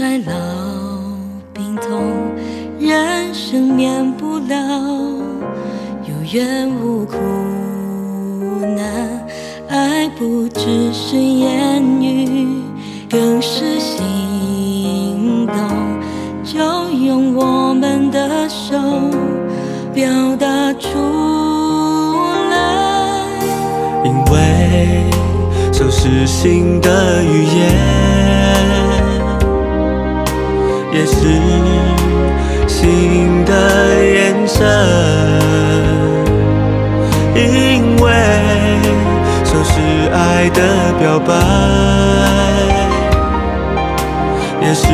衰老病痛，人生免不了，有缘无苦难，爱不只是言语，更是行动。就用我们的手表达出来，因为手是心的语言，也是心的眼神，因为手是爱的表白，也是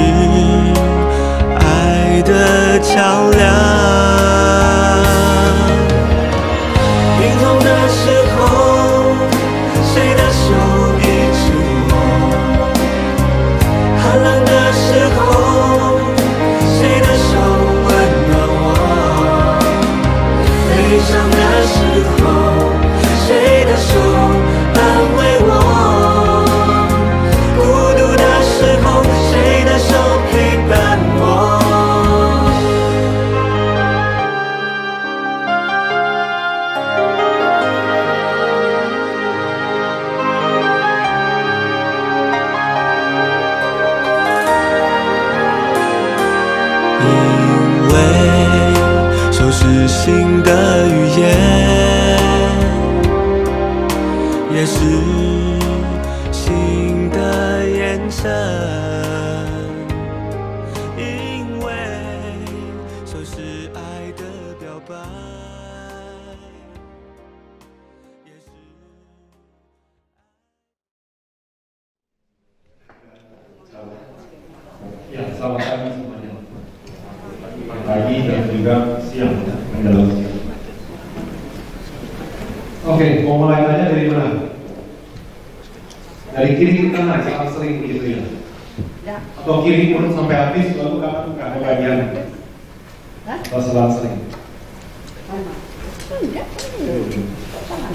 爱的桥梁。病痛的时候，谁的手医治我？寒冷的时候，谁的手温暖我？悲伤的时候，谁的手安慰我？孤独的时候，谁的手陪伴我？因为手是心的语言，也是心的眼神，因为手是爱的表白，也是。Ya, selamat pagi semuanya. Pagi dan juga siang menjelang siang. Oke, mau mulai tanya dari mana? Dari kiri ke kanan, sangat sering begitu ya? Ya. Atau kiri pun sampai habis, lalu kapan buka bagian? Atau selang-seling?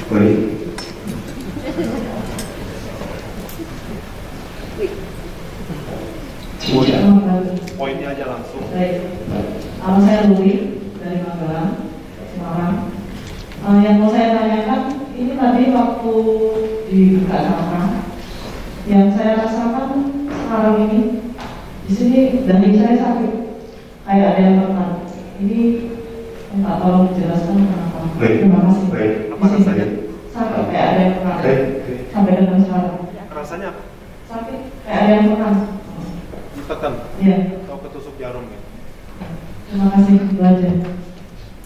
Baik. Poinnya aja langsung. Baik, saya Luli dari Magelang, Semarang. Yang mau saya tanyakan, ini tadi waktu dibuka sampah, yang saya rasakan sekarang ini, di sini daging saya sakit, kayak ada yang tekan. Ini minta tolong dijelaskan kenapa. Baik. Terima kasih. Baik. Apa rasanya? Sakit kayak ada yang tekan. Baik. Sampai dengan sekarang. Rasanya apa? Sakit kayak ada yang tekan. Tekan? Iya. Atau ketusuk jarum ya? Terima kasih, itu aja.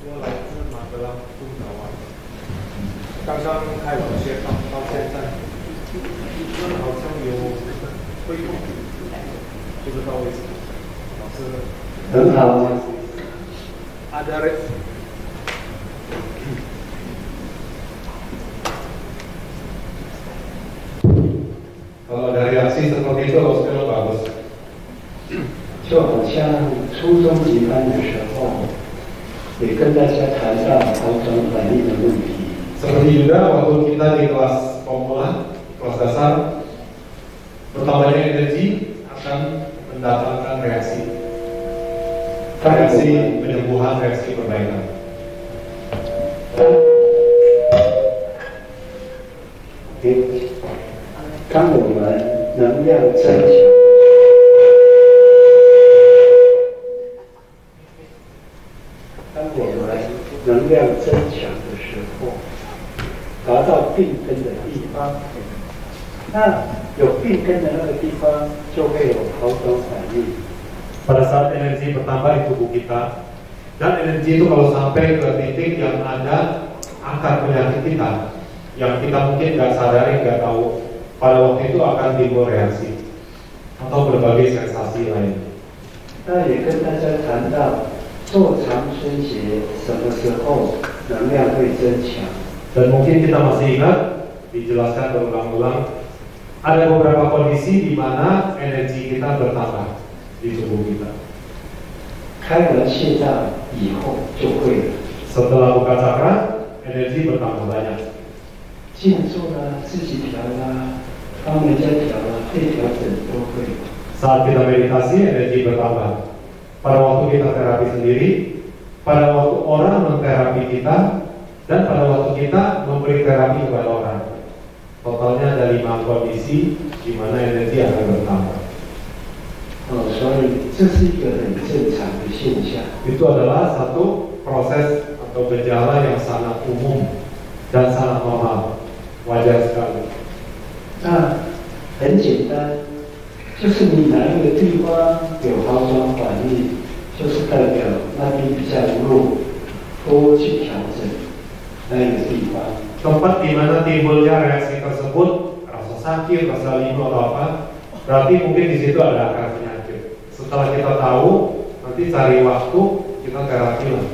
我来自马德拉中岛湾，刚刚开完学到现在，好像有恢复，不知道为什么。老师很好。ada kalau ada reaksi seperti itu, Oscar bagus. 就好像初中级班的时候，也跟大家谈到好转反应的问题。 Seperti juga waktu kita di kelas pemula, kelas dasar, bertambahnya energi akan mendatangkan reaksi penyembuhan, reaksi perbaikan. 当我们能量增强，当我们能量增强的时候，达到病根的地方，那有病根的那个地方就会有好转反应。 Pada saat energi bertambah di tubuh kita, dan energi itu kalau sampai ke titik yang ada akar penyakit kita, yang kita mungkin nggak sadari, nggak tahu, pada waktu itu akan timbul reaksi atau berbagai sensasi lain. 那也跟大家谈到做长春节什么时候能量会增强。 Dan mungkin kita masih ingat, dijelaskan berulang-ulang, ada beberapa kondisi di mana energi kita bertambah di tubuh kita. 开完穴道以后就会了。 Setelah buka cakra, energi bertambah banyak. 静坐啦，自己调啦，帮人家调啦，被调整都会。Saat kita meditasi, energi bertambah. Pada waktu kita terapi sendiri, pada waktu orang menterapi kita, dan pada waktu kita memberi terapi kepada orang. Totalnya ada 5 kondisi di mana energi akan bertambah. 所以这是一个很正常的现象。 Itu adalah satu proses atau gejala yang sangat umum dan sangat normal, wajar sekali. 那很简单，就是你哪一个地方有好转反应，就是代表那边比较弱，多去调整那个地方。 Tempat di mana timbulnya reaksi tersebut, rasa sakit, rasa linu atau apa, berarti mungkin di situ ada akar penyakit. Setelah kita tahu, nanti cari waktu kita terapi lah.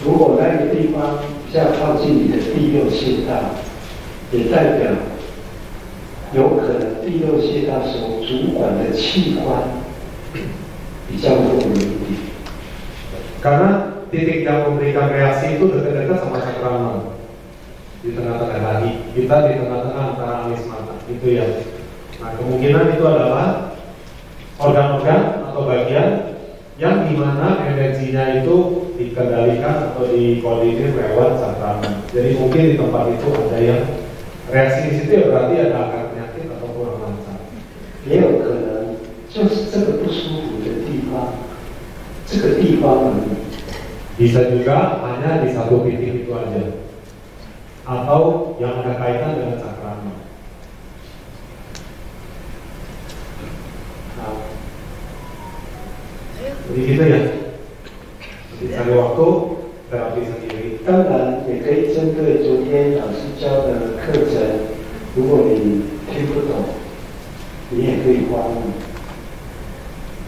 如果那个地方比较靠近你的第6穴道，也代表有可能第6穴道所主管的器官比较弱一点。 Karena titik yang memberikan reaksi itu dekat-dekat sama sakrama, di tengah-tengah tadi, kita di tengah-tengah antara alis mata, itu ya. Nah, kemungkinan itu adalah organ-organ atau bagian yang dimana energinya itu dikendalikan atau dikoordinir lewat sakrama. Jadi mungkin di tempat itu ada yang reaksi di situ ya, berarti ada akar penyakit atau kurang lancar. 也有可能就是这个不舒服的地方，这个地方而已。 Bisa juga hanya di satu titik itu aja, atau yang ada kaitan dengan sakrama. Nah, jadi gitu ya. Jadi cari waktu terapi sendiri. 当然也可以针对昨天老师教的课程，如果你听不懂，你也可以发问。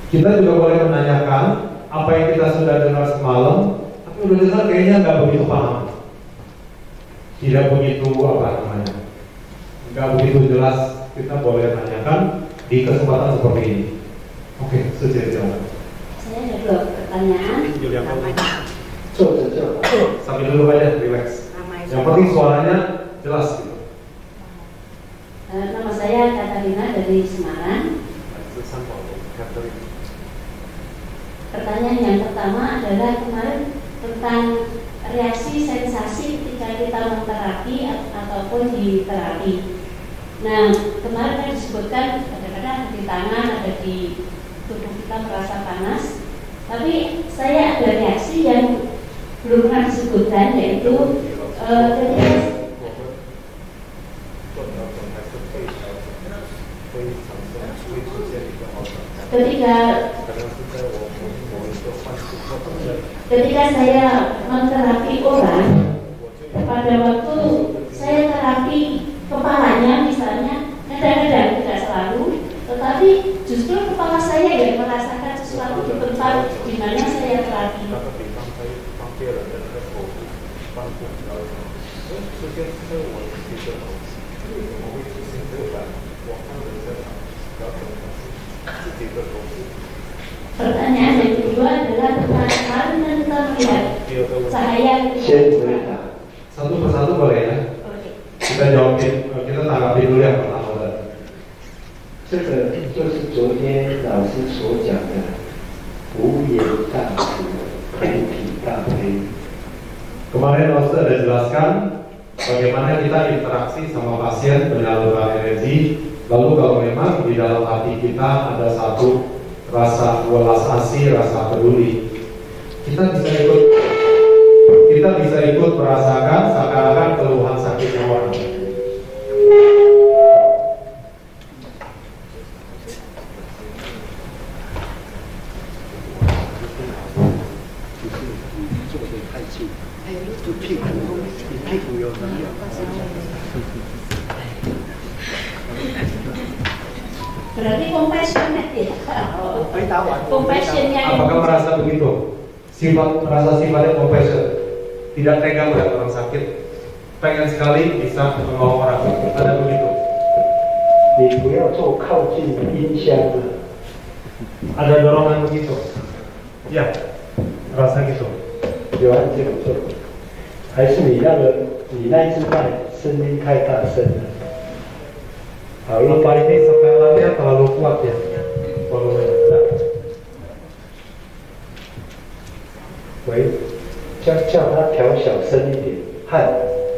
Kita juga boleh menanyakan apa yang kita sudah dengar semalam, tapi udah dengar kayaknya nggak begitu paham, tidak begitu apa namanya, nggak begitu jelas. Kita boleh tanyakan di kesempatan seperti ini. Oke, silakan. Saya ada 2 pertanyaan.坐着就好。 Sambil dulu aja, relax. Yang penting suaranya jelas gitu. Nama saya Katarina dari Semarang. Pertanyaan yang pertama adalah kemarin tentang reaksi sensasi ketika kita menterapi ataupun di terapi. Nah, kemarin kan disebutkan kadang-kadang di tangan, ada di tubuh kita merasa panas. Tapi saya ada reaksi yang belum pernah disebutkan, yaitu ketika saya menterapi orang, pada waktu saya terapi kepalanya misalnya, kadang-kadang tidak selalu, tetapi justru kepala saya yang merasakan sesuatu di tempat di mana saya terapi. Pertanyaan yang kedua adalah tentang kemarin kita melihat cahaya. Satu persatu boleh ya? Kita jawabin, kita tanggapi dulu yang pertama tadi. 这个就是昨天老师所讲的无言大慈，不体大悲。 Kemarin Ustaz sudah jelaskan bagaimana kita interaksi sama pasien penyaluran energi. Lalu kalau memang di dalam hati kita ada satu rasa welas asih, rasa peduli, kita bisa ikut merasakan seakan-akan keluhan sakitnya orang. Berarti compassionate ya? Compassionnya. Apakah merasa begitu? Merasa sifatnya compassion, tidak tega melihat orang sakit, pengen sekali bisa menolong orang. Ada begitu? 你不要做靠近音箱的。 Ada dorongan begitu? Ya, rasa gitu. 有按这个做，还是你那一只麦声音太大声了？好， Apa ini setelannya terlalu kuat ya? 叫它调小声一点，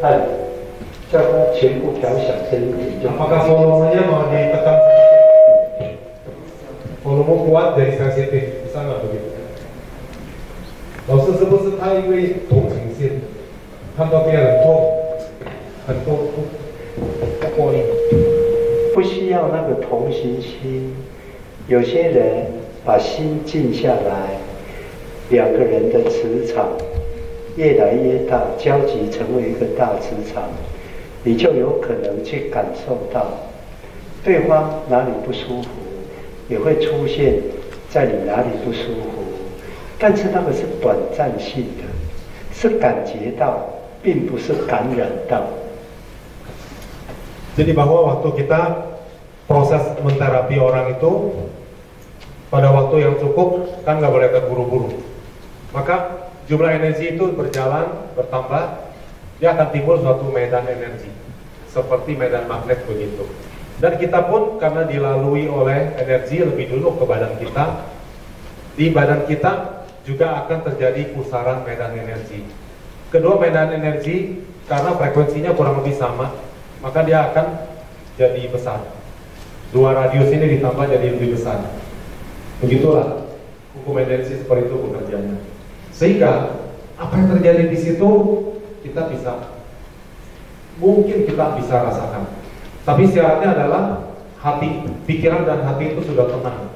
按，叫它全部调小声一点就好。 Apakah volumenya mau ditekan? Volume kuat dari sensitif, bisa nggak begitu? 老师是不是他因为同情心，看到别人痛，很多不过瘾？不需要那个同情心，有些人把心静下来，两个人的磁场越来越大，交集成为一个大磁场，你就有可能去感受到对方哪里不舒服，也会出现在你哪里不舒服，但是那个是短暂性的，是感觉到，并不是感染到。 Jadi bahwa waktu kita proses menterapi orang itu pada waktu yang cukup, kan nggak boleh terburu-buru. Maka jumlah energi itu berjalan, bertambah, dia akan timbul suatu medan energi, seperti medan magnet begitu. Dan kita pun karena dilalui oleh energi lebih dulu ke badan kita, di badan kita juga akan terjadi pusaran medan energi. Kedua medan energi karena frekuensinya kurang lebih sama, maka dia akan jadi besar. Dua radius ini ditambah jadi lebih besar. Begitulah hukum energi seperti itu bekerjanya. Sehingga apa yang terjadi di situ kita mungkin kita bisa rasakan. Tapi syaratnya adalah hati, pikiran dan hati itu sudah tenang.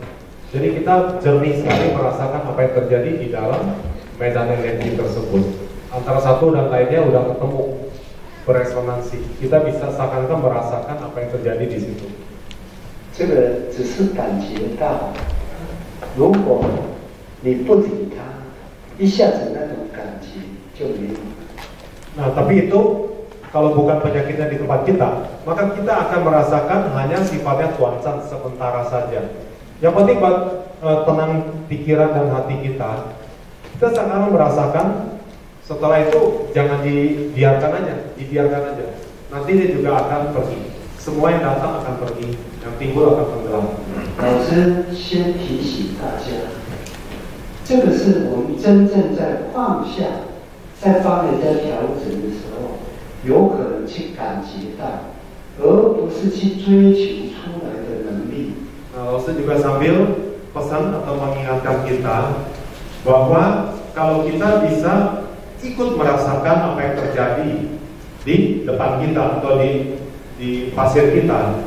Jadi kita jernih sekali merasakan apa yang terjadi di dalam medan energi tersebut. Antara satu dan lainnya udah ketemu, beresonansi, kita bisa seakan-akan merasakan apa yang terjadi di situ. 这个只是感觉到，如果你不理它，一下子那种感觉就没有。Nah, tapi itu kalau bukan penyakitnya di tempat kita, maka kita akan merasakan hanya sifatnya cuacan sementara saja. Yang penting buat tenang pikiran dan hati kita, kita seakan merasakan. Setelah itu jangan dibiarkan aja. Nanti dia juga akan pergi. Semua yang datang akan pergi, yang timbul akan tenggelam. 老师先提醒大家，这个是我们真正在放下，在帮人家调整的时候，有可能去感觉到，而不是去追求出来的能力。Lalu juga sambil pesan atau mengingatkan kita bahwa kalau kita bisa ikut merasakan apa yang terjadi di depan kita atau di pasien kita,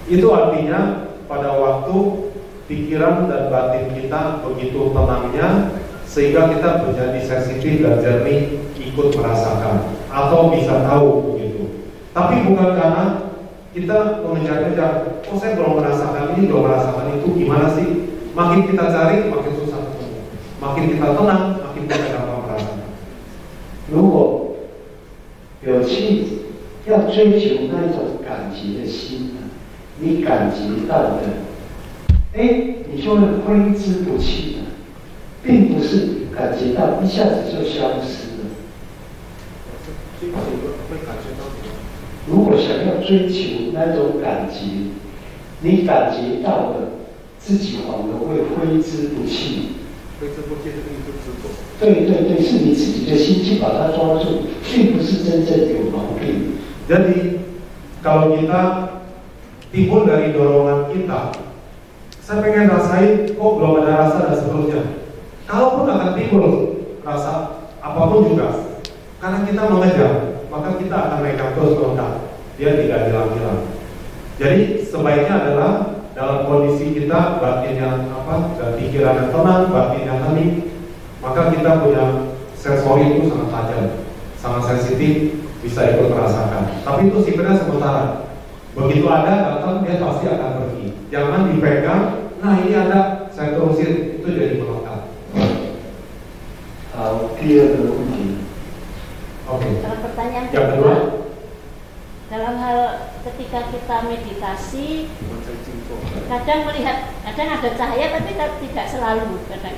itu artinya pada waktu pikiran dan batin kita begitu tenangnya sehingga kita menjadi sensitif dan jernih ikut merasakan atau bisa tahu begitu. Tapi bukan karena kita mengejar-ngejar, oh saya belum merasakan ini, belum merasakan itu, gimana sih? Makin kita cari, makin susah ketemu. Makin kita tenang, makin kita gampang merasakan. 如果有去要追求那种感觉的心呢，你感觉到的，你就会挥之不去了，并不是感觉到一下子就消失了。如果想要追求那种感觉，你感觉到了，自己反而会挥之不去。 对对对，是你自己的心去把它抓住，并不是真正有毛病。 Jadi kalau kita timbul dari dorongan kita, saya pengen rasain, kok belum ada rasa dan seterusnya. Kalaupun akan timbul rasa apapun juga, karena kita mengejar, maka kita akan megang terus melengkap. Dia tidak hilang-hilang. Jadi sebaiknya adalah dalam kondisi kita batinnya dan pikiran yang tenang, batinnya hening, maka kita punya sensori itu sangat tajam, sangat sensitif, bisa ikut merasakan. Tapi itu sifatnya sementara. Begitu ada datang, dia pasti akan pergi. Jangan dipegang. Nah ini ada, saya terusin, itu jadi melekat. 好，第二个问题。 Oke. Pertanyaan Yang kedua, dalam hal ketika kita meditasi, kadang ada cahaya tapi tidak selalu kadang.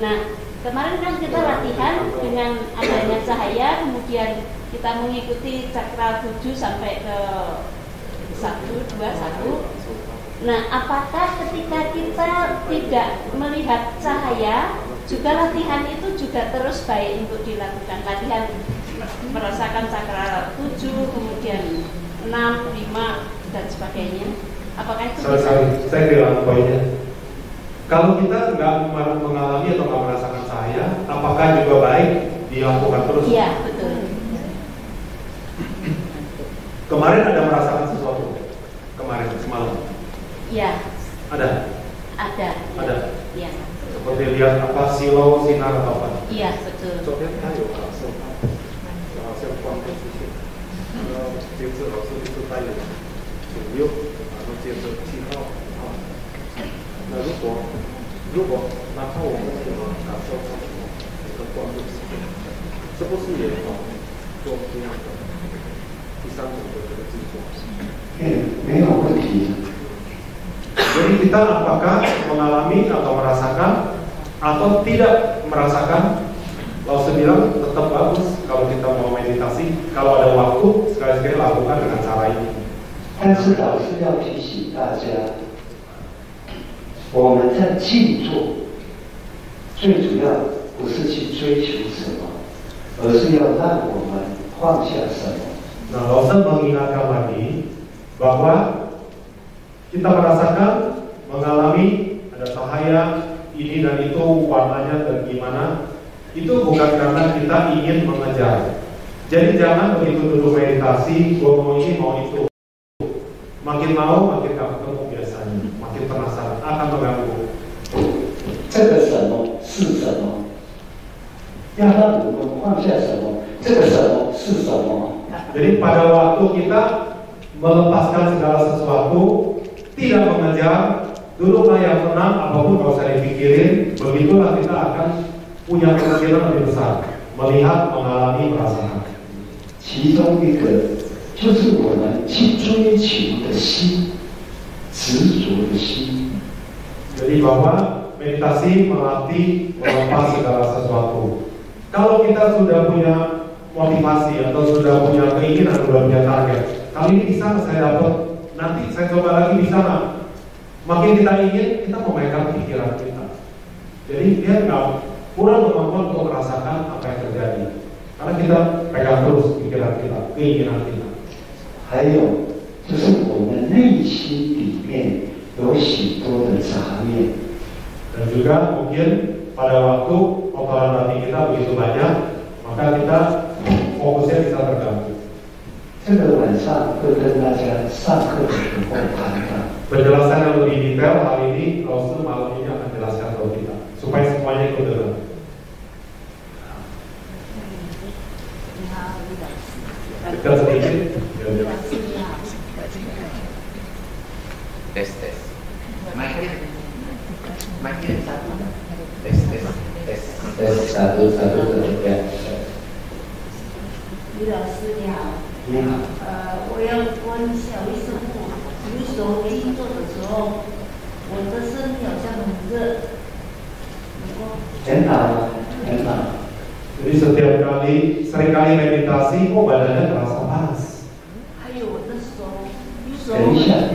Nah, kemarin kan kita latihan dengan adanya cahaya, kemudian kita mengikuti cakra 7 sampai ke 1, 2, 1. Nah, apakah ketika kita tidak melihat cahaya, juga latihan itu juga terus baik untuk dilakukan. Latihan merasakan cakra 7, kemudian 6, 5 dan sebagainya. Apakah itu saya bilang poinnya. Kalau kita nggak mengalami atau nggak merasakan cahaya, apakah juga baik dilakukan terus? Iya, betul. Kemarin ada merasakan sesuatu? Kemarin, semalam? Iya. Ada? Ada. Ada? Iya. Seperti lihat apa, silau, sinar atau apa? Iya, betul. 昨天他有感受到，好像光的出现，然后接着老师就带领左右，然后接着7号、5号。那如果哪怕我们有感受到这个光的出现，是不是也好做这样的第3种的这个制作？没有问题。 Jadi kita apakah mengalami atau merasakan atau tidak merasakan? Kalau saya bilang tetap bagus kalau kita mau meditasi. Kalau ada waktu sekali-sekali lakukan dengan cara ini. 但是老师要提醒大家，我们在静坐，最主要不是去追求什么，而是要让我们放下什么。 Nah, Lawson mengingatkan lagi bahwa kita merasakan, mengalami ada cahaya ini dan itu warnanya dan gimana, itu bukan karena kita ingin mengejar. Jadi jangan begitu dulu meditasi, gue mau ini mau itu. Makin mau, makin gak ketemu biasanya, makin penasaran, akan mengganggu. 这个什么是什么？要让我们放下什么？这个什么是什么？ Jadi pada waktu kita melepaskan segala sesuatu, tidak mengejar, duduklah yang tenang, apapun gak usah dipikirin, begitulah kita akan punya pikiran lebih besar, melihat, mengalami, merasakan. 其中一个就是我们去追求的心，执着的心。 Jadi bahwa meditasi melatih melepas segala sesuatu. Kalau kita sudah punya motivasi atau sudah punya keinginan, sudah punya target, kali ini bisa saya dapat, nanti saya coba lagi bisa nggak? Makin kita ingin, kita memegang pikiran kita. Jadi dia nggak kurang kemampuan untuk merasakan apa yang terjadi, karena kita pegang terus pikiran kita, keinginan kita. 还有就是我们内心里面有许多的杂念， Dan juga mungkin pada waktu kotoran hati kita begitu banyak, maka kita fokusnya bisa terganggu. 这个晚上会跟大家上课的时候谈谈。 Penjelasan yang lebih detail hal ini, Rasul malam ini akan jelaskan ke kita, supaya semuanya ikut dengar. Dekat sedikit. Tes. Makin satu. Tes 1 2 3. 李老师你好，你好，我要问小医生，有时候静坐的时候，我的身体好像很热，很好，很好。 Jadi setiap kali, seringkali meditasi, kok badannya terasa panas. 还有我的手，有时候等一下，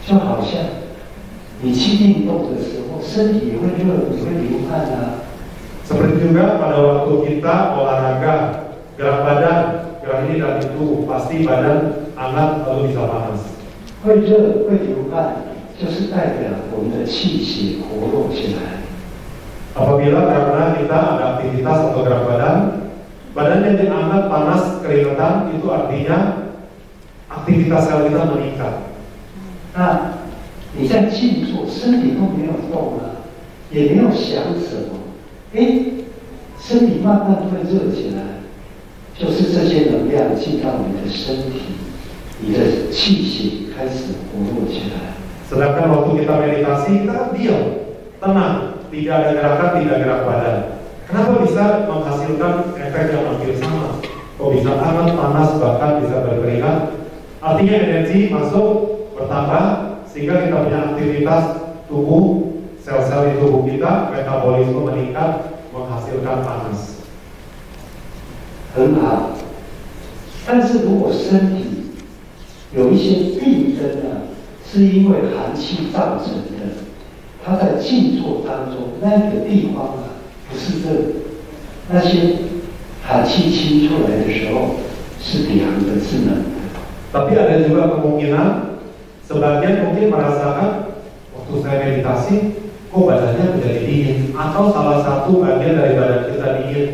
就好像你去运动的时候，身体会热，你会流汗啊。 Seperti juga pada waktu kita olahraga, gerak badan, gerak ini dan itu, pasti badan hangat lalu bisa panas. 会热会流汗，就是代表我们的气血活络起来。 Apabila karena kita ada aktivitas atau gerak badan yang dianggap panas, keringetan, itu artinya aktivitas sel kita meningkat. 那你在静坐，身体都没有动了，也没有想什么，身体慢慢会热起来，就是这些能量进到你的身体，你的气血开始活络起来。 Sedangkan waktu kita meditasi, kita diam, tenang. Tidak ada gerakan, tidak gerak badan. Kenapa bisa menghasilkan efek yang hampir sama? Kok bisa hangat, panas, bahkan bisa berkeringat? Artinya energi masuk, bertambah, sehingga kita punya aktivitas tubuh, sel-sel di tubuh kita, metabolisme meningkat, menghasilkan panas. 很好，但是如果身体有一些病症呢，是因为寒气造成的。他在静坐当中那个地方啊，不是热，那些寒气清出来的时候是凉的，是冷的。Tapi ada juga kemungkinan sebagian mungkin merasakan waktu saya meditasi kok badannya menjadi dingin atau salah satu bagian dari badan kita dingin.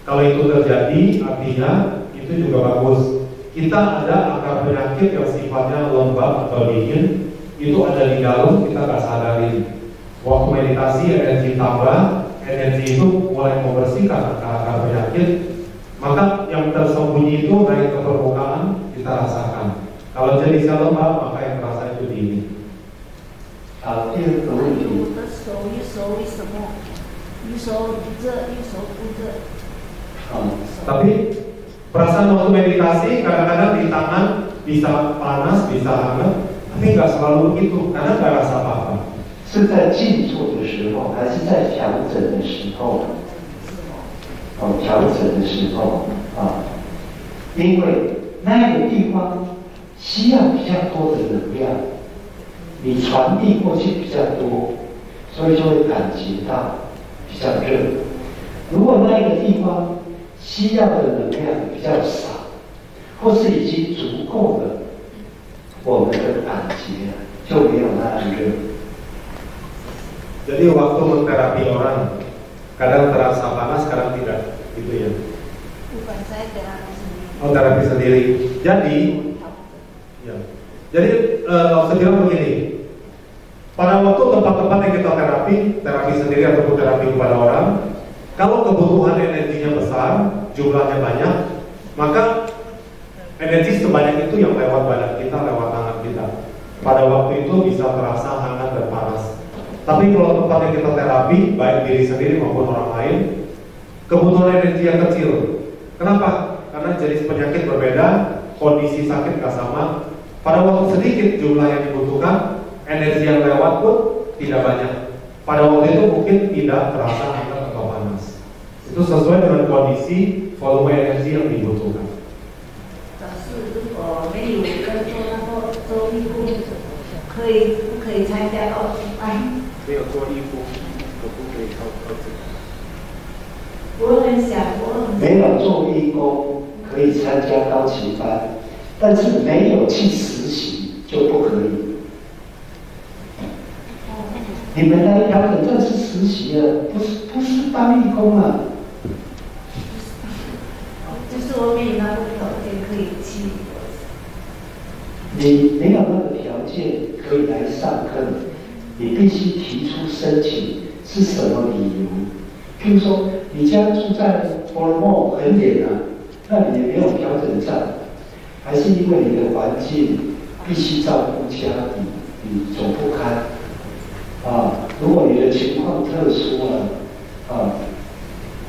Kalau itu terjadi artinya itu juga bagus. Kita ada akar penyakit yang sifatnya lembab atau dingin, itu ada di dalam, kita nggak sadarin. Waktu meditasi energi tambah, energi itu mulai membersihkan akar-akar penyakit, maka yang tersembunyi itu naik ke permukaan, kita rasakan. Kalau jenisnya lembab, maka yang terasa itu dingin. 好，第二个问题。我的手一手为什么？一手热，一手不热。Tapi perasaan waktu meditasi kadang-kadang di tangan bisa panas, bisa hangat, tapi nggak selalu begitu, karena nggak rasa apa-apa. 是在静坐的时候，还是在调整的时候？调整的时候啊，因为那个地方需要比较多的能量，你传递过去比较多，所以就会感觉到比较热。如果那个地方需要的能量比较少，或是已经足够了，我们的感觉就没有那样热。Jadi waktu menterapi orang, kadang terasa panas, kadang tidak, gitu ya. Bukan saya terapi sendiri. Oh, terapi sendiri. Jadi, ya. Jadi saya bilang begini, pada waktu tempat-tempat yang kita terapi sendiri ataupun terapi kepada orang, kalau kebutuhan energinya besar, jumlahnya banyak, maka energi sebanyak itu yang lewat badan kita, lewat tangan kita. Pada waktu itu bisa terasa hangat dan panas. Tapi kalau tempat yang kita terapi, baik diri sendiri maupun orang lain, kebutuhan energi yang kecil. Kenapa? Karena jenis penyakit berbeda, kondisi sakit nggak sama. Pada waktu sedikit jumlah yang dibutuhkan, energi yang lewat pun tidak banyak. Pada waktu itu mungkin tidak terasa hangat atau panas. Itu sesuai dengan kondisi volume energi yang dibutuhkan. 但是如果没有跟做那个周密步，可以不可以参加高级班？没有做义工，可不可以靠自己？我很想，没有做义工可以参加高级班，但是没有去实习就不可以。你们来调整这是实习了，不是当义工了。就是我没有那个条件可以去。你没有那个条件可以来上课，你必须提出申请是什么理由？譬如说，你家住在佛罗莫很远啊，那你也没有调整站，还是因为你的环境必须照顾家庭，你走不开啊？如果你的情况特殊啊，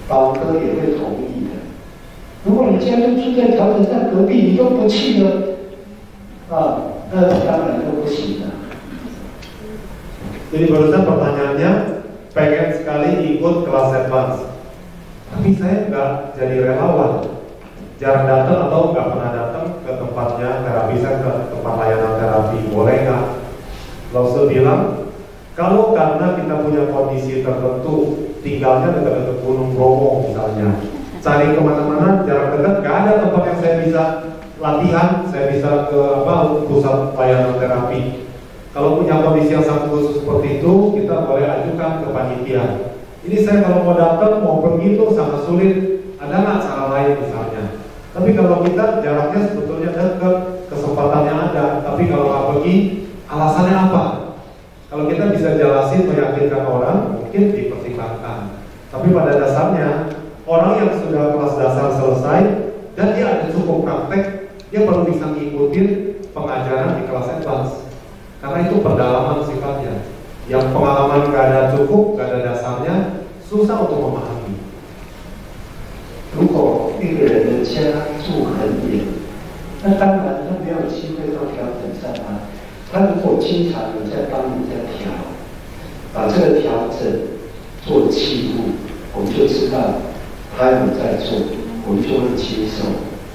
宝哥也会同意的。如果你家就住在调整站隔壁，你都不去了。那当然都不行了。 Jadi barusan pertanyaannya pengen sekali ikut kelas advance, tapi saya nggak jadi relawan, jarang datang atau nggak pernah datang ke tempatnya terapi, saya ke tempat layanan terapi, boleh nggak? Lalu bilang kalau karena kita punya kondisi tertentu, tinggalnya dekat-dekat Gunung Bromo misalnya, cari kemana-mana jarak dekat, nggak ada tempat yang saya bisa latihan, saya bisa ke pusat layanan terapi. Kalau punya kondisi yang sangat khusus seperti itu, kita boleh ajukan ke panitia. Ini saya kalau mau datang, mau pergi itu sangat sulit. Ada nggak cara lain misalnya? Tapi kalau kita jaraknya sebetulnya dekat, kesempatannya ada. Tapi kalau nggak pergi, alasannya apa? Kalau kita bisa jelasin meyakinkan orang, mungkin dipertimbangkan. Tapi pada dasarnya, orang yang sudah kelas dasar selesai dan dia ada cukup praktek, dia perlu bisa ngikutin pengajaran di kelas advance. Karena itu pendalaman sifatnya. Yang pengalaman gak ada cukup, gak ada dasarnya, susah untuk memahami. 如果一个人的家住很远，那当然他没有机会到调整站啊。他如果经常有在帮人家调，把这个调整做记录，我们就知道他有在做，我们就会接受。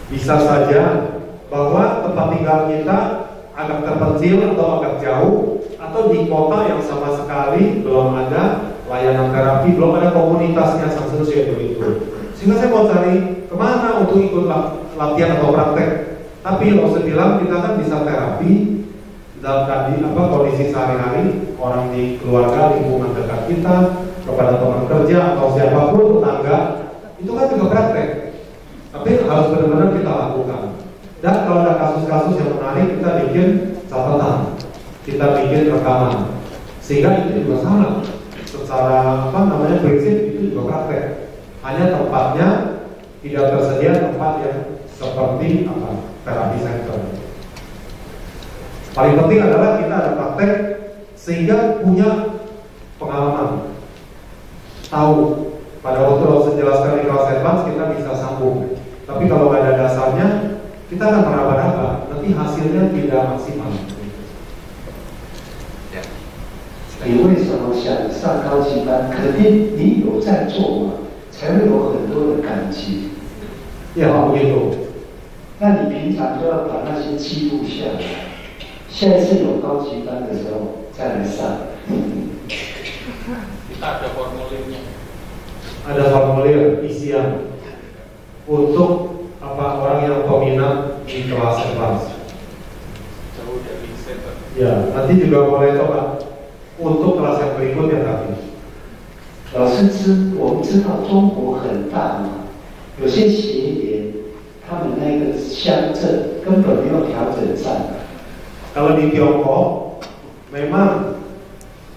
Bisa saja bahwa tempat tinggal kita agak terpencil atau agak jauh, atau di kota yang sama sekali belum ada layanan terapi, belum ada komunitasnya seterusnya begitu. Sehingga saya mau cari kemana untuk ikut latihan atau praktek. Tapi kalau saya bilang kita kan bisa terapi dalam kondisi sehari-hari, orang di keluarga, lingkungan dekat kita, kepada teman kerja atau siapapun, tetangga, itu kan juga praktek. Tapi harus benar-benar kita lakukan. Dan kalau ada kasus-kasus yang menarik, kita bikin catatan, kita bikin rekaman, sehingga itu juga sama. Secara prinsip itu juga praktek. Hanya tempatnya tidak tersedia tempat yang seperti terapi center. Paling penting adalah kita ada praktek sehingga punya pengalaman, tahu. Pada waktu saya jelaskan di kelas advance kita bisa sambung. Tapi kalau nggak ada dasarnya, kita akan meraba-raba, nanti hasilnya tidak maksimal. 你为什么想上高级班？肯定你有在做嘛，才会有很多的感激。Ya, begitu. 那你平常就要把那些记录下来，下一次有高级班的时候再来上。Kita ada formulirnya. Ada formulir isian untuk orang yang peminat di kelas advance. Jauh dari center. Ya, nanti juga boleh coba untuk kelas yang berikutnya tadi. 老师我们知道中国很大嘛，有些协联他们那个乡镇根本没有调整上来。 Kalau di Tiongkok, memang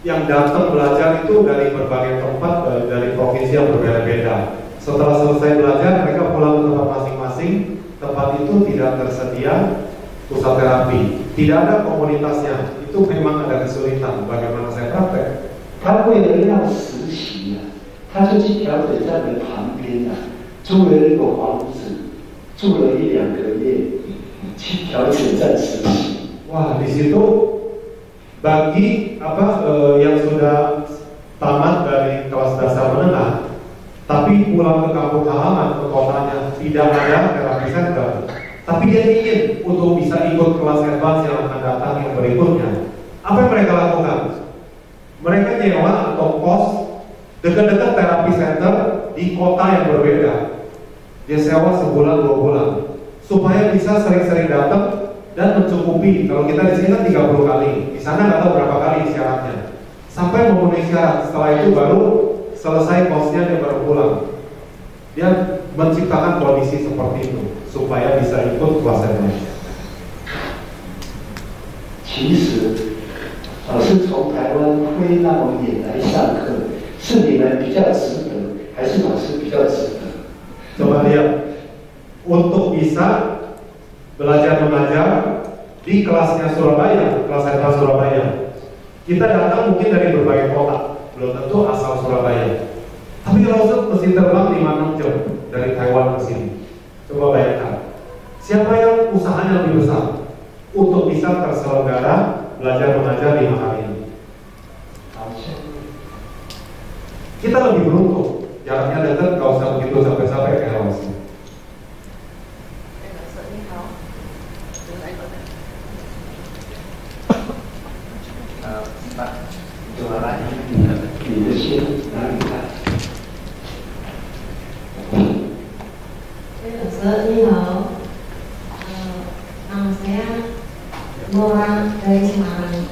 yang datang belajar itu dari berbagai tempat, dari provinsi yang berbeda-beda. Setelah selesai belajar, mereka pulang ke tempat masing-masing. Tempat itu tidak tersedia pusat terapi, tidak ada komunitasnya. Itu memang ada kesulitan. Bagaimana saya praktek? 他为了要实习啊，他就去调整站的旁边啊，租了一个房子，住了1-2个月，去调整站实习。 Wah, di situ bagi yang sudah tamat dari kelas dasar menengah, tapi pulang ke kampung halaman, ke kotanya, tidak ada terapi center, tapi dia ingin untuk bisa ikut kelas advance yang akan datang yang berikutnya. Apa yang mereka lakukan? Mereka nyewa atau kos dekat-dekat terapi center di kota yang berbeda. Dia sewa sebulan 2 bulan supaya bisa sering-sering datang dan mencukupi. Kalau kita di sini kan 30 kali, di sana nggak tahu berapa kali syaratnya. Sampai memenuhi syarat, setelah itu baru selesai kosnya dia baru pulang. Dia menciptakan kondisi seperti itu supaya bisa ikut kelasnya. 其实，老师从台湾飞那么远来上课，是你们比较值得，还是老师比较值得？ Coba lihat, untuk bisa belajar mengajar di kelasnya Surabaya, kelas advance Surabaya. Kita datang mungkin dari berbagai kota, belum tentu asal Surabaya. Tapi kalau mesti terbang 5-6 jam dari Taiwan ke sini. Coba bayangkan, siapa yang usahanya lebih besar untuk bisa terselenggara belajar mengajar 5 hari ini? Kita lebih beruntung, jaraknya dekat, gak usah begitu sampai-sampai ke Eropa. 你的心哪里看？老师你好，nama saya Nora dari Semarang.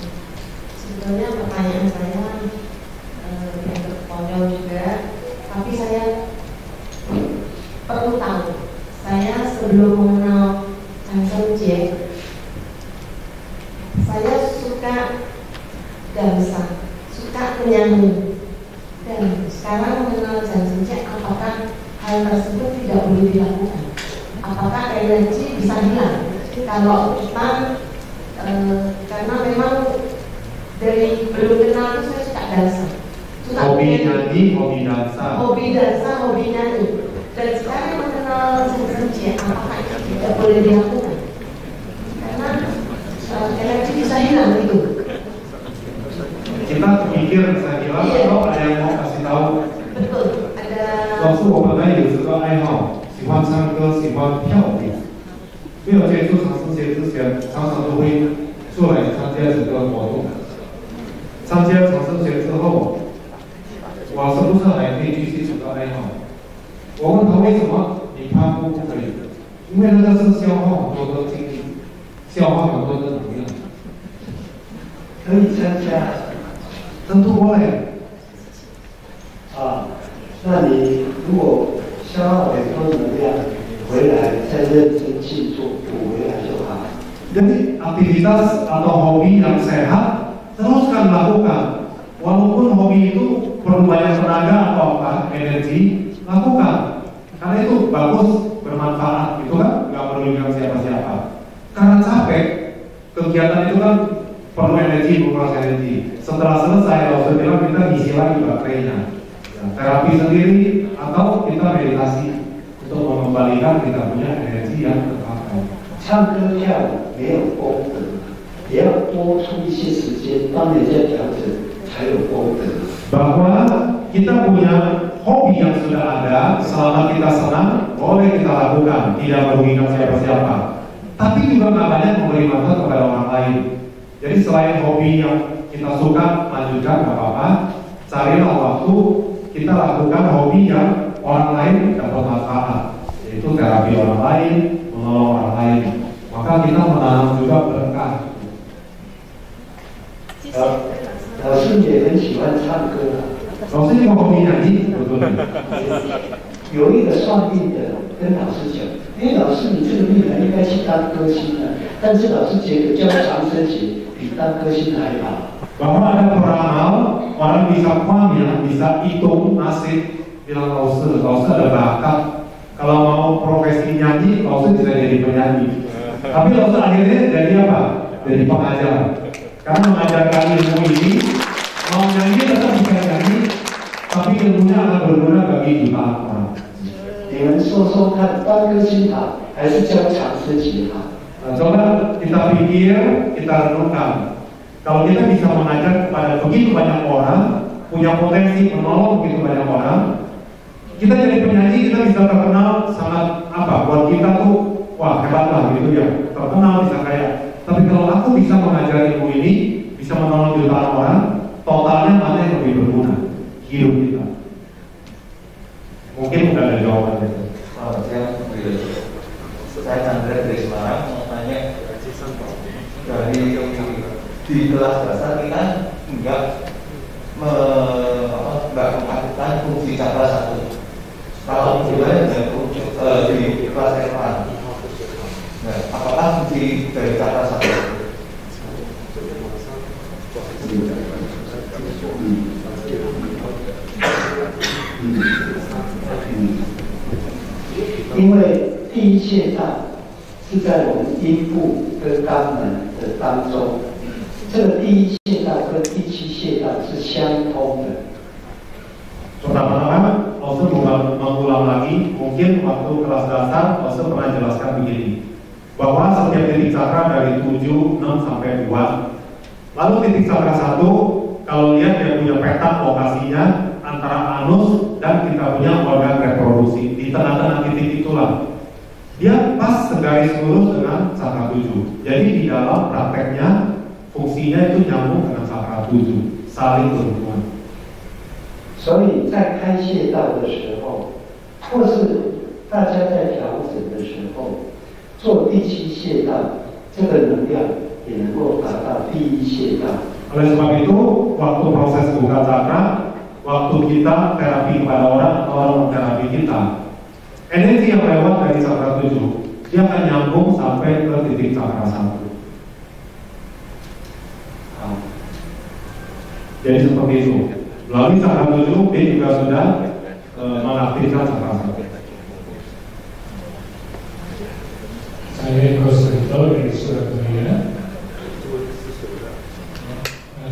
Sebetulnya pertanyaan saya yang konyol juga, tapi saya perlu tahu. Saya sebelum mengenal Johnson Jack, saya suka dansa, suka menyanyi, dan sekarang mengenal Johnson Jack, apakah hal tersebut tidak boleh dilakukan? Apakah energi bisa hilang kalau kita karena memang dari belum kenal itu saya suka dansa, suka hobi nyanyi, hobi dansa, hobi nyanyi, dan sekarang mengenal Johnson Jack, apakah itu tidak boleh dilakukan? Karena energi bisa hilang itu. Kita terpikir, saya bilang, kalau ada yang mau kasih tahu. Betul, ada. 告诉我们呢，有这个爱好，喜欢唱歌，喜欢跳舞。没有接触长时间之前，常常都会出来参加这个活动。参加长生学之后，我是不是还可以继续这个爱好？我问他为什么你攀不可以？因为那个是消耗很多的精力，消耗很多的能量。可以参加，真多嘞。啊，那你如果消耗很多能量，回来再认真去做，补回来就好。Jadi aktivitas atau hobi yang sehat teruskan lakukan. Walaupun hobi itu perlu banyak tenaga atau apa, energi, lakukan. Karena itu bagus, bermanfaat, itu kan nggak perlu dengan siapa-siapa. Karena capek, kegiatan itu kan perlu energi, menguras energi. Setelah selesai, kalau bilang kita ngisi lagi baterainya. Ya, terapi sendiri atau kita meditasi untuk mengembalikan kita punya energi yang terpakai. 唱歌跳舞没有功德，也要多出一些时间帮人家调整，才有功德。Bahwa kita punya hobi yang sudah ada, selama kita senang, boleh kita lakukan, tidak merugikan siapa-siapa. Tapi juga nggak banyak memberi manfaat kepada orang lain. Jadi selain hobi yang kita suka, lanjutkan nggak apa-apa. Carilah waktu kita lakukan hobi yang orang lain dapat manfaat, yaitu terapi orang lain, menolong orang lain. Maka kita menanam juga berkah. 老师也很喜欢唱歌啊。老师，你有hobi nyanyi？有一个算命的跟老师讲，老师你这个命应该去当歌星的，但是老师觉得教长生节比当歌星还好。Bahwa ada peramal, orang bisa pamnya, bisa hitung nasib, bilang Lauser ada bakat. Kalau mau profesi nyanyi, Lauser bisa jadi penyanyi. Tapi Lauser akhirnya jadi apa? Jadi pengajar. Karena mengajarkan ilmu ini, mau nyanyi tetap bisa nyanyi, tapi ilmunya akan berguna bagi jutaan orang. 你们说说看，当歌星好还是教长生节好？ Coba kita pikir, kita renungkan. Kalau kita bisa mengajak kepada begitu banyak orang, punya potensi menolong begitu banyak orang, kita jadi penyanyi, kita bisa terkenal sangat apa? Buat kita tuh, wah hebat lah gitu ya, terkenal bisa kaya. Tapi kalau aku bisa mengajar ilmu ini, bisa menolong jutaan orang, totalnya mana yang lebih berguna? Hidup kita. Mungkin udah ada jawaban itu. Saya Chandra dari Semarang mau tanya, dari di kelas dasar kita enggak melakukan fungsi cakra satu. Kalau mulai di kelas SMA, nah, apakah fungsi dari cakra satu? 因为第一穴道是在我们阴部跟肛门的当中，这个第一穴道跟第七穴道是相通的。 Pertama-tama, Osu mengulang lagi, mungkin waktu kelas dasar Osu pernah jelaskan begini, bahwa setiap titik cakra dari 7, 6 sampai 2. Lalu titik cakra 1, kalau lihat dia punya peta lokasinya antara anus dan kita punya organ reproduksi. Di tengah-tengah titik itulah dia pas segaris lurus dengan cakra 7. Jadi di dalam prakteknya fungsinya itu nyambung dengan cakra 7, saling berhubungan. 所以在开穴道的时候，或是大家在调整的时候，做第七穴道，这个能量也能够达到第一穴道。 Oleh sebab itu, waktu proses buka cakra, waktu kita terapi kepada orang atau orang terapi kita, energi yang lewat dari cakra 7, dia akan nyambung sampai ke titik cakra 1. Jadi seperti itu. Melalui cakra 7, dia juga sudah mengaktifkan cakra 1. Saya Eko Srito dari Surabaya.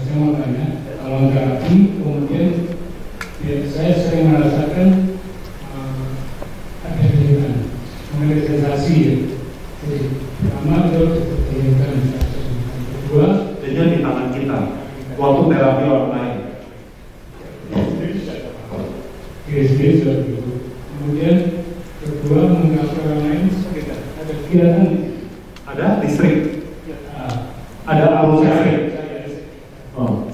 Saya mau tanya, kalau terapi kemudian saya sering merasakan ada kehilangan, mengenai sensasi ya. Jadi pertama itu kehilangan, kedua dia di tangan kita waktu terapi orang lain. Kemudian kedua mengenai orang lain ada kegiatan, ada listrik, ada terlalu sering. Oh,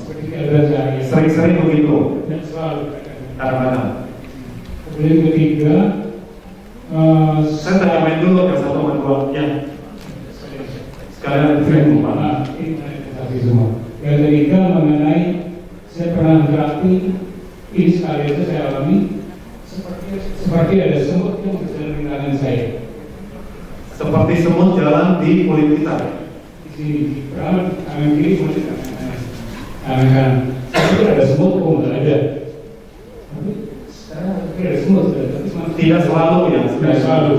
sering-sering begitu. Selalu. Kadang-kadang. Kemudian ketiga, saya tanya main dulu yang satu main dua yang sekalian frame mana? Yang ketiga mengenai saya pernah terapi ini sekali itu saya alami seperti ada semut yang berjalan di tangan saya. Seperti semut jalan di kulit kita. Di sini tangan kiri masih tangan kanan. Tapi ada semut kok nggak ada. Tapi sekarang ada semut tapi tidak selalu ya. tidak selalu.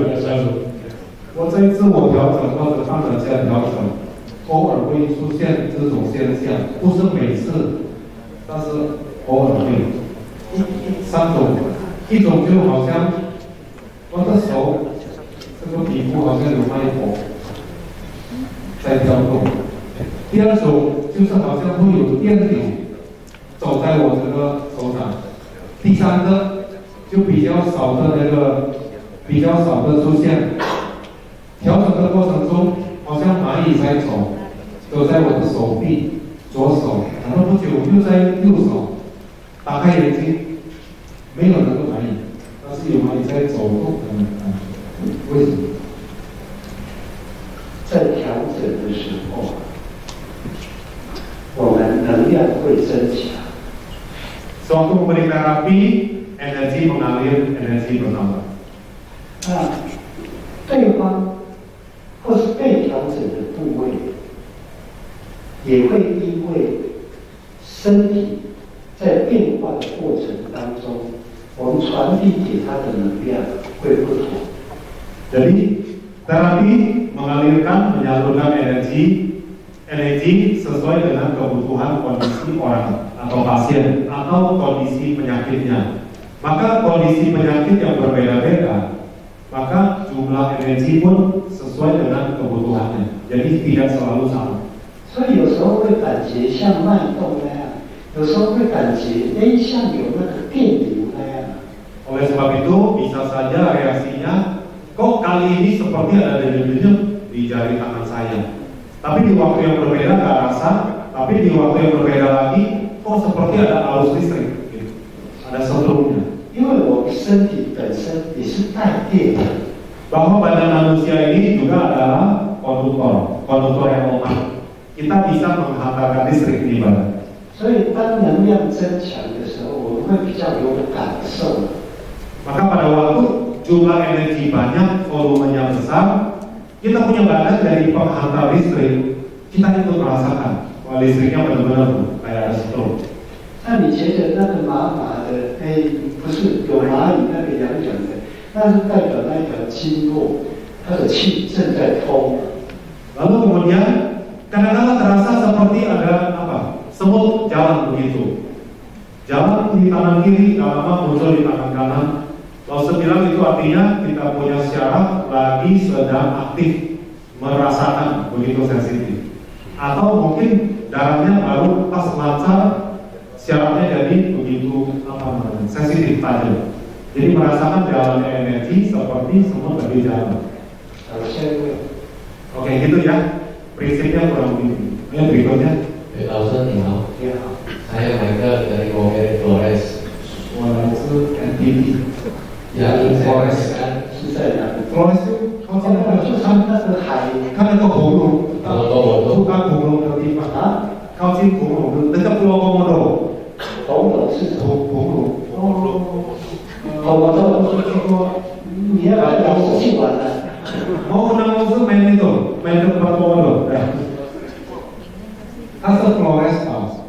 我在自我调整或者发展下调整，偶尔会出现这种现象，不是每次，但是偶尔会。三种，一种就好像我的手这个皮肤好像有脉搏在跳动，第二种就是好像会有电流走在我这个手上，第三个就比较少的出现。调整的过程中，好像蚂蚁在走，走在我的手臂、左手，然后不久又在右手。打开眼睛，没有那个蚂蚁，但是有蚂蚁在走动。为什么？在调整的时候，我们能量会增强。Sewaktu memberi terapi, energi mengalir, energi bertambah. 那对方或是被调整的部位，也会因为身体在变化的过程当中，我们传递给他的能量会不同。Jadi terapi mengalirkan, menyalurkan energi sesuai dengan kebutuhan kondisi orang atau pasien atau kondisi penyakitnya. Maka kondisi penyakit yang berbeda-beda, maka jumlah energi pun sesuai dengan kebutuhannya. Jadi tidak selalu sama. 所以有时候会感觉像脉动那样，有时候会感觉像有那个电流那样。Oleh sebab itu bisa saja reaksinya, kok kali ini seperti ada denyut-denyut di jari tangan saya. Tapi di waktu yang berbeda nggak rasa, tapi di waktu yang berbeda lagi, kok seperti ada arus listrik, gitu. Ada setrumnya. 因为我们身体本身也是带电的。 Bahwa badan manusia ini juga adalah konduktor yang lemah. Kita bisa menghantarkan listrik di badan. 所以当能量增强的时候，我们会比较有感受。 Maka pada waktu jumlah energi banyak, volumenya besar, kita punya badan dari penghantar listrik, kita ikut merasakan bahwa listriknya benar-benar kayak ada strom. 那你觉得那个麻麻的，不是有蚂蚁那个痒痒的，那是代表那一条经络，它的气正在通。 Lalu kemudian kadang-kadang terasa seperti ada apa? Semut jalan begitu. Jalan di tangan kiri, lama muncul di tangan kanan. Lalu saya bilang itu artinya kita punya syaraf lagi sedang aktif merasakan begitu sensitif. Atau mungkin darahnya baru pas lancar, syarafnya jadi begitu sensitif tajam. Jadi merasakan jalannya energi seperti semut lagi jalan. Oke, gitu ya. Prinsipnya kurang begitu. Yang berikutnya. Langsung halo. Saya Michael dari Momer Flores. Flores NTV. Yang Flores kan susah. Flores itu kalau就他们那个海，看那个红龙，不看红龙的地方啊，靠近红龙的那个布罗波罗，红龙是红龙。我都听过，你要把老师去玩了。 Mau undang musuh main itu, main tempat komodo. Asal Flores House,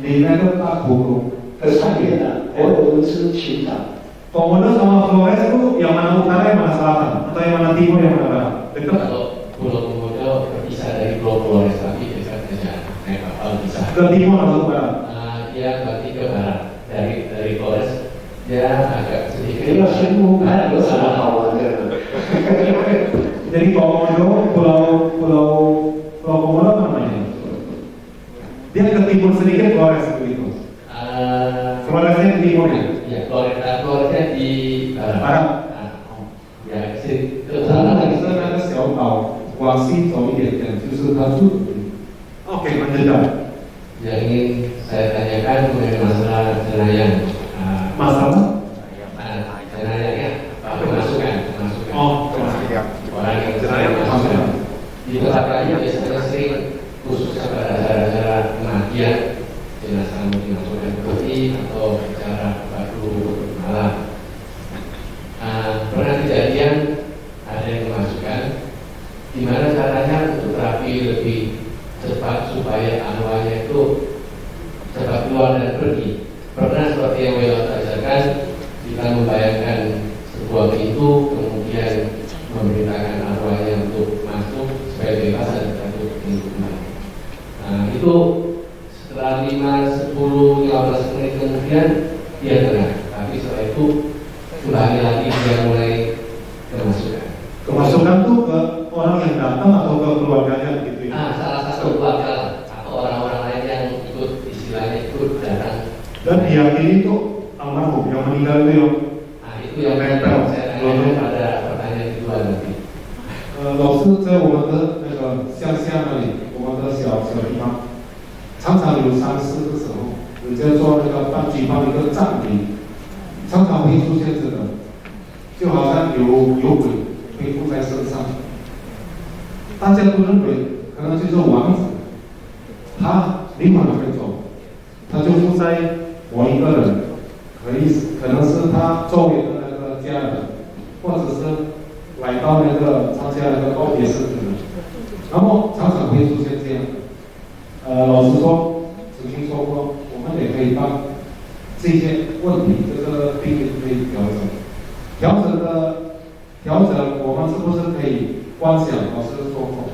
di mana tak burung. Kesana我们是群岛。 Komodo sama Flores itu yang mana utara, yang mana selatan, atau yang mana timur, yang mana barat? Dekat. Kalau Pulau Komodo berpisah dari Pulau Flores, tapi dekat saja. Naik kapal bisa. Ke timur atau barat? Dia berarti ke barat. Dari Flores, dia agak sedikit. 要宣布看有什么好玩的。 Jadi Komodo, Pulau Komodo apa namanya? Dia ke timur sedikit, Flores begitu. Floresnya ke timurnya. Ya, Floresnya di barat. Ya, itu 它那个是那个小岛，往西走一点点，就是它住。哦， Oke, menjeda. Yang ingin saya tanyakan mengenai masalah cenayang. Masalah? Cenayangnya, pemasukan. Oh, pemasukan. Orang yang cenayang pemasukan. Di tempat lain biasanya sering khususnya pada acara-acara kematian, jenazah dimasukkan ke peti atau acara batu malam. Pernah kejadian ada yang memasukkan, gimana caranya untuk terapi lebih cepat supaya arwahnya itu cepat keluar dan pergi. Pernah seperti yang Wela ajarkan, kita membayangkan sebuah pintu, kemudian memerintahkan arwahnya untuk masuk supaya bebas dan satu pintu kembali. Nah itu setelah 5, 10, 15 menit kemudian dia tenang, tapi setelah itu ulangi lagi dia mulai kemasukan. Kemasukan tuh ke orang yang datang atau ke keluarganya gitu ya? Salah satu keluarga atau orang-orang lain yang ikut istilahnya ikut datang. Dan diyakini itu almarhum yang meninggal itu yang itu yang nempel. Saya tanya pada pertanyaan kedua nanti. 老师在我们的那个乡下那里，我们的小地方，常常有丧事的时候，人家做那个举办一个葬礼，常常会出现这个，就好像有鬼背负在身上，大家都认为可能就是王子，他灵魂还没走，他就附在某一个人，可能是他周围的那个家人，或者是来到那个参加那个告别式的人，然后常常会出现这样。老实说，曾经说过，我们也可以把这些问题，这个病例可以调整。调整，我们是不是可以观想？老师说过，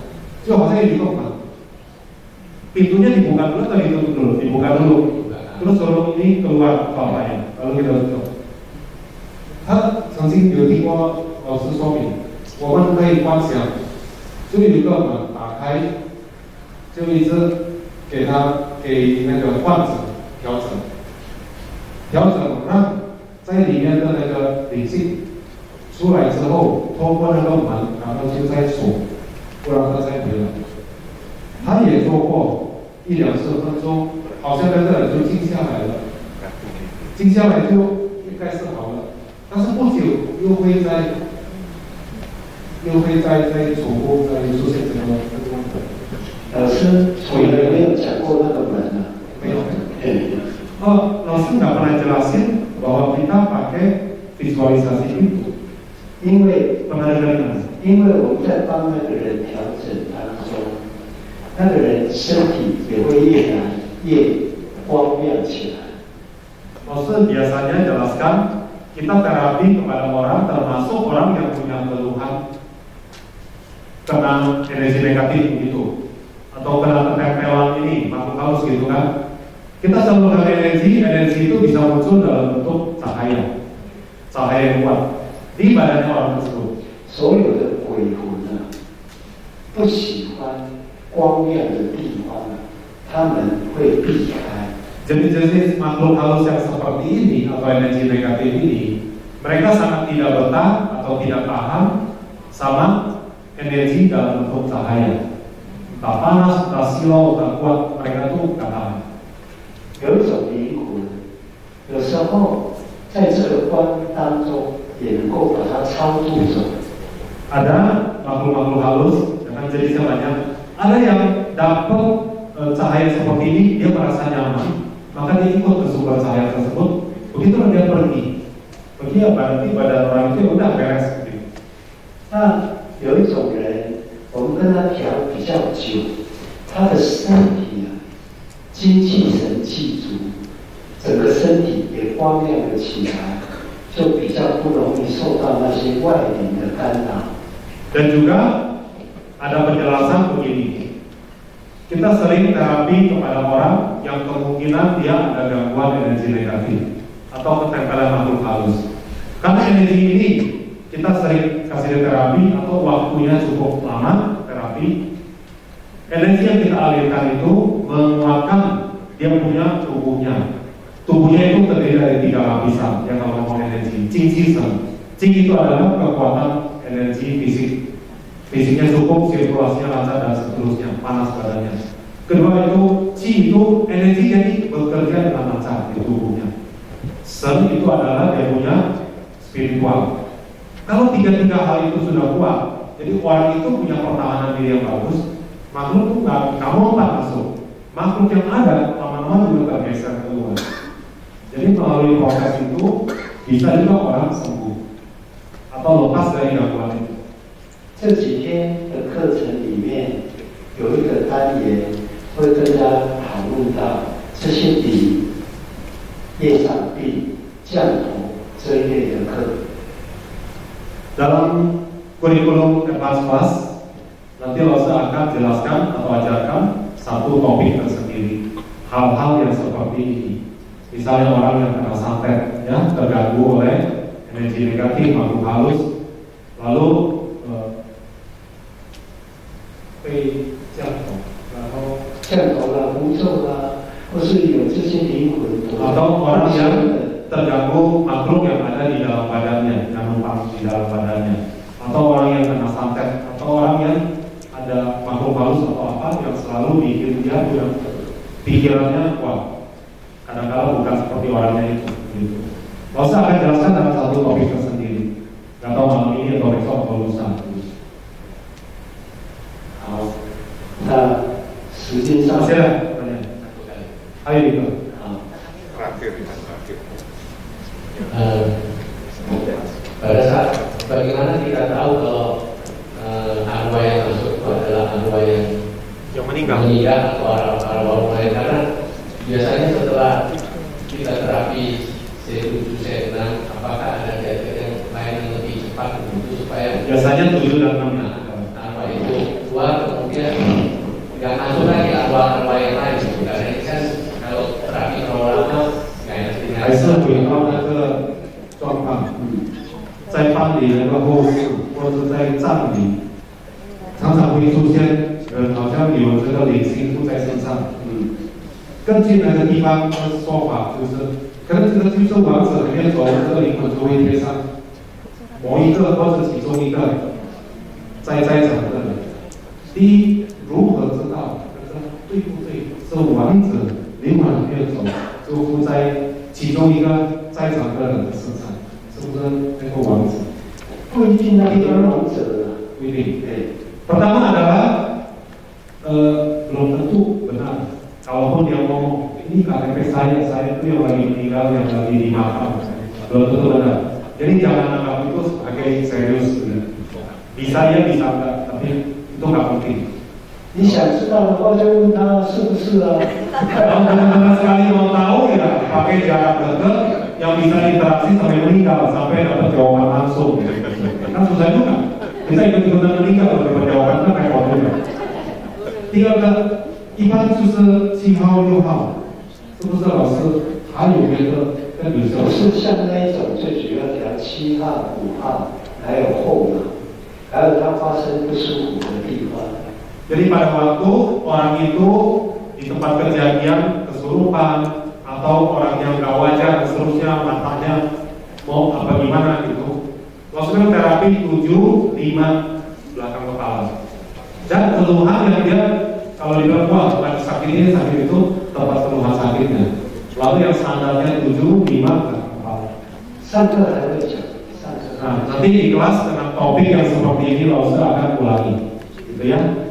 就好像有一个门，pintunya dibuka dulu atau ditutup dulu? Dibuka dulu. Terus suruh ini keluar bapaknya, lalu kita tutup. 他曾经有听过老师说明，我们可以观想，就有一个门打开，就一直给那个患者调整，让在里面的那个灵性出来之后，通过那个门，然后就再锁，不让他再回来。他也说过1、2、4分钟，好像那个人就静下来了，静下来就应该是好了。但是不久又会再重复再出现这个问题。老师从来没有讲过那个门啊，没有。老师nggak pernah jelasin bahwa kita pakai visualisasi itu. 因为 pernah dengar? 因为我们在帮那个人调整当中，那个人身体也会越来越光亮起来。老师biasanya jelaskan kita terapi kepada orang, termasuk orang yang punya keluhan kena energi negatif gitu, atau kena ketempelan ini, makhluk halus gitu kan. Kita salurkan energi itu bisa muncul dalam bentuk cahaya yang kuat di badannya orang tersebut. 所有的鬼魂呢，不喜欢光亮的地方，他们会避开。 Jenis-jenis makhluk halus yang seperti ini atau energi negatif ini, mereka sangat tidak betah atau tidak tahan sama energi dalam bentuk cahaya. Entah panas, entah silau, entah kuat, mereka tuh nggak tahan. 有一种灵魂，有时候在这个光当中也能够把它超度走。 Ada makhluk-makhluk halus, dengan jenisnya banyak. Ada yang dapat cahaya seperti ini, dia merasa nyaman, maka dia ikut ke sumber cahaya tersebut. Begitu dia pergi ya berarti badan orang itu udah beres gitu. 那有一种人，我们跟他调比较久，他的身体啊，精气神气足，整个身体也光亮了起来，就比较不容易受到那些外灵的干扰。 Dan juga ada penjelasan begini, kita sering terapi kepada orang yang kemungkinan dia ada gangguan energi negatif atau ketempelan makhluk halus. Karena energi ini kita sering kasih terapi atau waktunya cukup lama terapi. Energi yang kita alirkan itu menguatkan dia punya tubuhnya. Tubuhnya itu terdiri dari 3 lapisan yang kalau ngomong energi. Qing itu adalah kekuatan energi fisik. Fisiknya cukup, sirkulasinya lancar dan seterusnya, panas badannya. Kedua itu Qi itu energi jadi bekerja dengan lancar di tubuhnya. Shen itu adalah dia punya spiritual. Kalau tiga-tiga hal itu sudah kuat, jadi orang itu punya pertahanan diri yang bagus, makhluk itu nggak mau masuk. Makhluk yang ada lama-lama juga tergeser keluar. Jadi melalui proses itu bisa juga orang sembuh atau lepas dari gangguan itu. 这几天的课程里面有一个单元会跟大家讨论到这些理、业障病、降头这一类的课。 Dalam kurikulum advance class nanti Losa akan jelaskan atau ajarkan satu topik tersendiri, hal-hal yang seperti ini. Misalnya orang yang kena santet, ya, terganggu oleh energi negatif, makhluk halus, lalu atau orang yang terganggu makhluk yang ada di dalam badannya, yang numpang di dalam badannya, atau orang yang kena santet, atau orang yang ada makhluk halus atau apa yang selalu bikin dia punya pikirannya kuat. Kadang-kadang bukan seperti orangnya itu. Gitu. Losa akan jelaskan dalam satu topik tersendiri. Gak tahu malam ini atau besok atau lusa. 好，那时间上，还有一个， pada saat bagaimana kita tahu kalau arwah yang masuk itu adalah arwah yang meninggal atau arwah lain, karena biasanya setelah kita terapi C7, C6, apakah ada jadwal yang lain yang lebih cepat untuk supaya biasanya 7 dan 6 arwah itu keluar, kemudian nggak masuk lagi arwah yang lain. Karena ini kan kalau terapi terlalu lama nggak enak. 还是回到那个状况，在班里那个后事，或者在葬礼，常常会出现好像有这个灵性附在身上。更近来的地方的说法就是，可能这个就是亡者里面走，这个灵魂就会贴上某一个或者其中一个在场的人。第一，如何知道这对不对？是亡者灵魂里面走，就附在 其中一个在场的人的身上，是不是那个王子？不一定那个王者，不一定。Pertama adalah belum tentu benar. Kalaupun dia ngomong ini KTP saya itu yang lagi meninggal, yang lagi di makam, belum tentu benar. Jadi jangan anggap itu sebagai serius. Bisa ya, bisa enggak, tapi itu nggak penting. 你想知道的话，就问他是不是啊？ Kalau benar-benar sekali mau tahu ya pakai jarak dekat yang bisa interaksi sampai meninggal, sampai dapat jawaban langsung. Kan susah juga. Kita ikut-ikutan meninggal kalau dapat jawaban kan repot juga. 第二个，一般就是7号、6号，是不是老师？还有别的跟你说？是像那一种最主要条7号、5号，还有后脑，还有它发生不舒服的地方。 Jadi pada waktu orang itu di tempat kejadian kesurupan atau orang yang gak wajar seterusnya matanya mau apa gimana gitu, langsung terapi 7, 5 belakang kepala dan keluhan yang dia kalau dibilang wah lagi sakitnya sakit itu tempat keluhan sakitnya, lalu yang standarnya 7, 5 belakang kepala. Nah nanti di kelas dengan topik yang seperti ini Laosa akan ulangi gitu ya.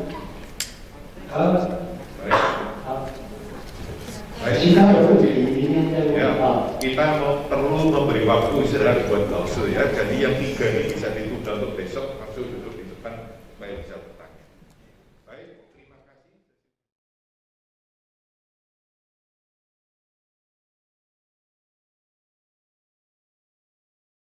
Kita perlu memberi waktu istirahat buat Laosa ya. Jadi yang 3 ini bisa ditunda untuk besok, langsung duduk di depan.